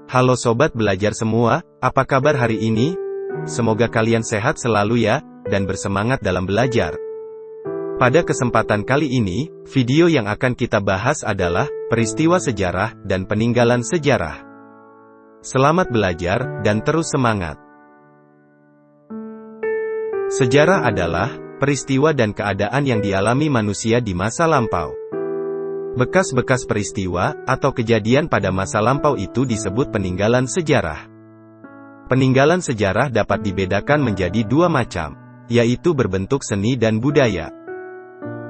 Halo sobat belajar semua, apa kabar hari ini? Semoga kalian sehat selalu ya, dan bersemangat dalam belajar. Pada kesempatan kali ini, video yang akan kita bahas adalah peristiwa sejarah dan peninggalan sejarah. Selamat belajar, dan terus semangat. Sejarah adalah peristiwa dan keadaan yang dialami manusia di masa lampau. Bekas-bekas peristiwa atau kejadian pada masa lampau itu disebut peninggalan sejarah. Peninggalan sejarah dapat dibedakan menjadi dua macam, yaitu berbentuk seni dan budaya.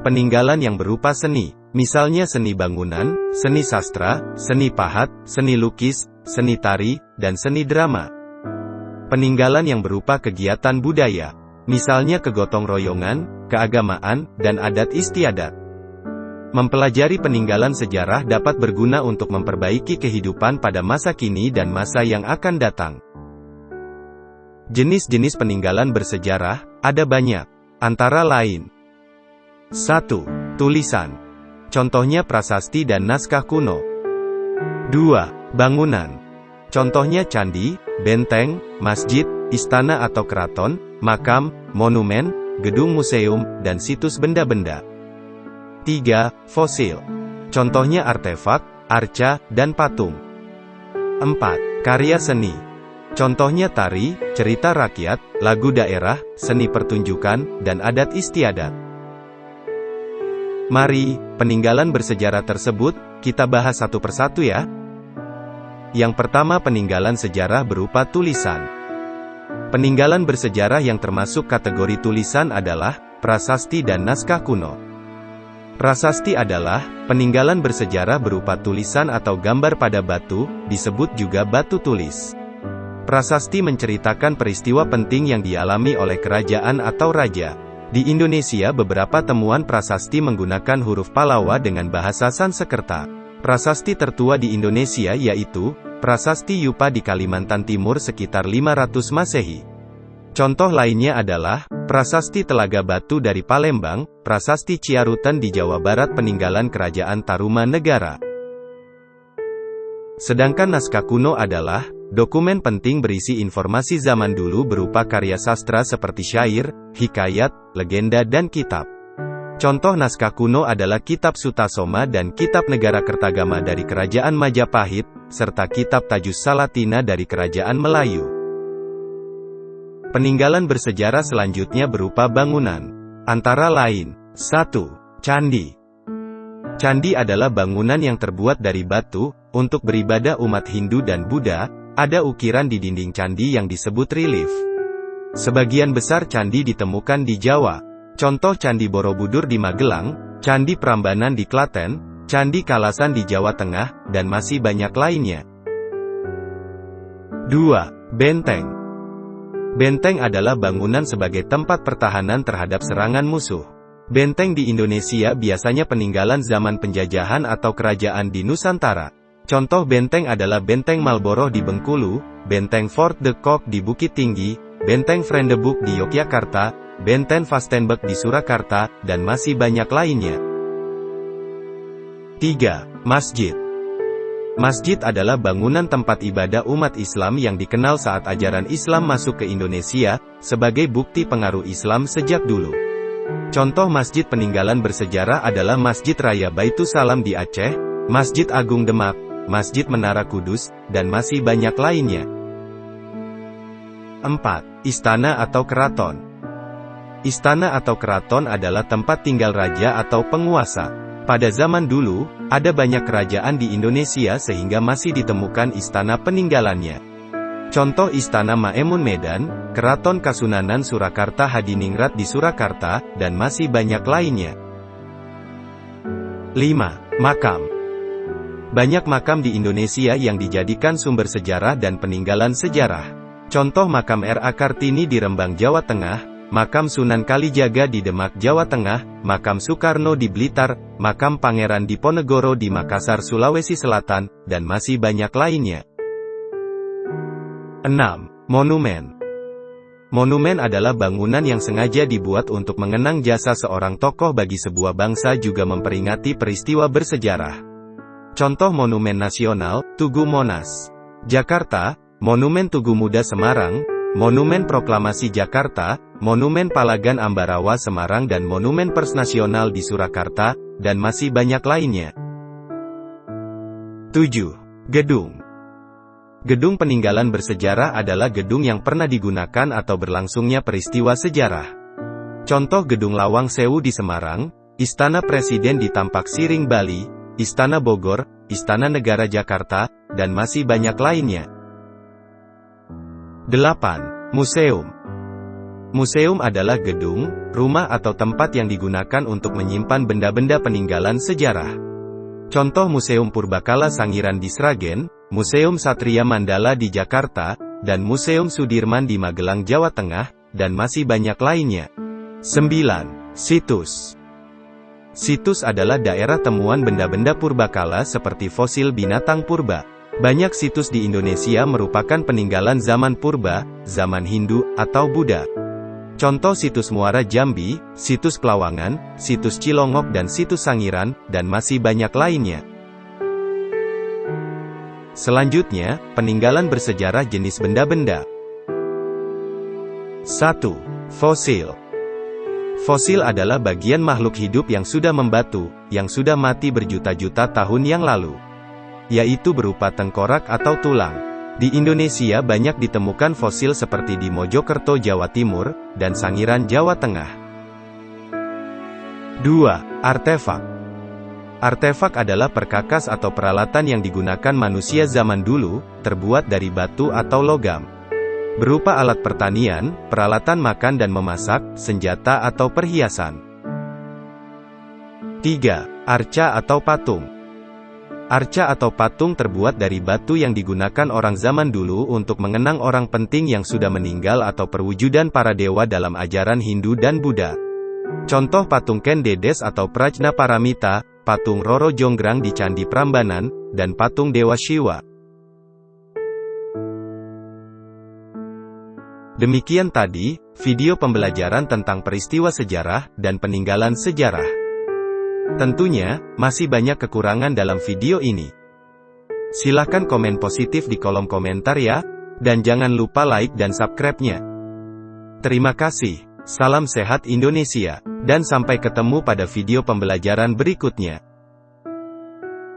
Peninggalan yang berupa seni, misalnya seni bangunan, seni sastra, seni pahat, seni lukis, seni tari, dan seni drama. Peninggalan yang berupa kegiatan budaya, misalnya kegotong royongan, keagamaan, dan adat istiadat. Mempelajari peninggalan sejarah dapat berguna untuk memperbaiki kehidupan pada masa kini dan masa yang akan datang. Jenis-jenis peninggalan bersejarah ada banyak, antara lain 1. Tulisan. Contohnya prasasti dan naskah kuno. 2. Bangunan. Contohnya candi, benteng, masjid, istana atau keraton, makam, monumen, gedung museum, dan situs benda-benda. 3. Fosil. Contohnya artefak, arca, dan patung. 4. Karya seni. Contohnya tari, cerita rakyat, lagu daerah, seni pertunjukan, dan adat istiadat. Mari, peninggalan bersejarah tersebut, kita bahas satu persatu ya. Yang pertama peninggalan sejarah berupa tulisan. Peninggalan bersejarah yang termasuk kategori tulisan adalah prasasti dan naskah kuno. Prasasti adalah peninggalan bersejarah berupa tulisan atau gambar pada batu, disebut juga batu tulis. Prasasti menceritakan peristiwa penting yang dialami oleh kerajaan atau raja. Di Indonesia beberapa temuan prasasti menggunakan huruf Pallawa dengan bahasa Sanskerta. Prasasti tertua di Indonesia yaitu Prasasti Yupa di Kalimantan Timur sekitar 500 Masehi. Contoh lainnya adalah Prasasti Telaga Batu dari Palembang, Prasasti Ciarutan di Jawa Barat peninggalan Kerajaan Tarumanegara. Sedangkan naskah kuno adalah dokumen penting berisi informasi zaman dulu berupa karya sastra seperti syair, hikayat, legenda dan kitab. Contoh naskah kuno adalah Kitab Sutasoma dan Kitab Negara Kertagama dari Kerajaan Majapahit, serta Kitab Tajus Salatina dari Kerajaan Melayu. Peninggalan bersejarah selanjutnya berupa bangunan. Antara lain, 1. Candi. Candi adalah bangunan yang terbuat dari batu, untuk beribadah umat Hindu dan Buddha, ada ukiran di dinding candi yang disebut relief. Sebagian besar candi ditemukan di Jawa. Contoh Candi Borobudur di Magelang, Candi Prambanan di Klaten, Candi Kalasan di Jawa Tengah, dan masih banyak lainnya. 2. Benteng. Benteng adalah bangunan sebagai tempat pertahanan terhadap serangan musuh. Benteng di Indonesia biasanya peninggalan zaman penjajahan atau kerajaan di Nusantara. Contoh benteng adalah Benteng Marlborough di Bengkulu, Benteng Fort de Kock di Bukit Tinggi, Benteng Vredenburg di Yogyakarta, Benteng Vastenburg di Surakarta, dan masih banyak lainnya. 3. Masjid. Masjid adalah bangunan tempat ibadah umat Islam yang dikenal saat ajaran Islam masuk ke Indonesia, sebagai bukti pengaruh Islam sejak dulu. Contoh masjid peninggalan bersejarah adalah Masjid Raya Baitussalam di Aceh, Masjid Agung Demak, Masjid Menara Kudus, dan masih banyak lainnya. 4. Istana atau keraton. Istana atau keraton adalah tempat tinggal raja atau penguasa. Pada zaman dulu, ada banyak kerajaan di Indonesia sehingga masih ditemukan istana peninggalannya. Contoh Istana Maemun Medan, Keraton Kasunanan Surakarta Hadiningrat di Surakarta, dan masih banyak lainnya. 5. Makam. Banyak makam di Indonesia yang dijadikan sumber sejarah dan peninggalan sejarah. Contoh makam R.A. Kartini di Rembang, Jawa Tengah, makam Sunan Kalijaga di Demak, Jawa Tengah, makam Soekarno di Blitar, makam Pangeran Diponegoro di Makassar, Sulawesi Selatan, dan masih banyak lainnya. 6. Monumen. Monumen adalah bangunan yang sengaja dibuat untuk mengenang jasa seorang tokoh bagi sebuah bangsa juga memperingati peristiwa bersejarah. Contoh monumen nasional, Tugu Monas. Jakarta, Monumen Tugu Muda Semarang, Monumen Proklamasi Jakarta, Monumen Palagan Ambarawa Semarang dan Monumen Pers Nasional di Surakarta, dan masih banyak lainnya. 7. Gedung. Gedung peninggalan bersejarah adalah gedung yang pernah digunakan atau berlangsungnya peristiwa sejarah. Contoh Gedung Lawang Sewu di Semarang, Istana Presiden di Tampak Siring Bali, Istana Bogor, Istana Negara Jakarta, dan masih banyak lainnya. 8. Museum. Museum adalah gedung, rumah atau tempat yang digunakan untuk menyimpan benda-benda peninggalan sejarah. Contoh Museum Purbakala Sangiran di Sragen, Museum Satria Mandala di Jakarta, dan Museum Sudirman di Magelang, Jawa Tengah, dan masih banyak lainnya. 9. Situs. Situs adalah daerah temuan benda-benda purbakala seperti fosil binatang purba. Banyak situs di Indonesia merupakan peninggalan zaman purba, zaman Hindu, atau Buddha. Contoh situs Muara Jambi, situs Pelawangan, situs Cilongok dan situs Sangiran, dan masih banyak lainnya. Selanjutnya, peninggalan bersejarah jenis benda-benda. 1. Fosil. Fosil adalah bagian makhluk hidup yang sudah membatu, yang sudah mati berjuta-juta tahun yang lalu, yaitu berupa tengkorak atau tulang. Di Indonesia banyak ditemukan fosil seperti di Mojokerto, Jawa Timur, dan Sangiran, Jawa Tengah. 2. Artefak. Artefak adalah perkakas atau peralatan yang digunakan manusia zaman dulu, terbuat dari batu atau logam. Berupa alat pertanian, peralatan makan dan memasak, senjata atau perhiasan. 3. Arca atau patung. Arca atau patung terbuat dari batu yang digunakan orang zaman dulu untuk mengenang orang penting yang sudah meninggal atau perwujudan para dewa dalam ajaran Hindu dan Buddha. Contoh patung Ken Dedes atau Prajna Paramita, patung Roro Jonggrang di Candi Prambanan, dan patung Dewa Shiva. Demikian tadi, video pembelajaran tentang peristiwa sejarah dan peninggalan sejarah. Tentunya, masih banyak kekurangan dalam video ini. Silahkan komen positif di kolom komentar ya, dan jangan lupa like dan subscribe-nya. Terima kasih, salam sehat Indonesia, dan sampai ketemu pada video pembelajaran berikutnya.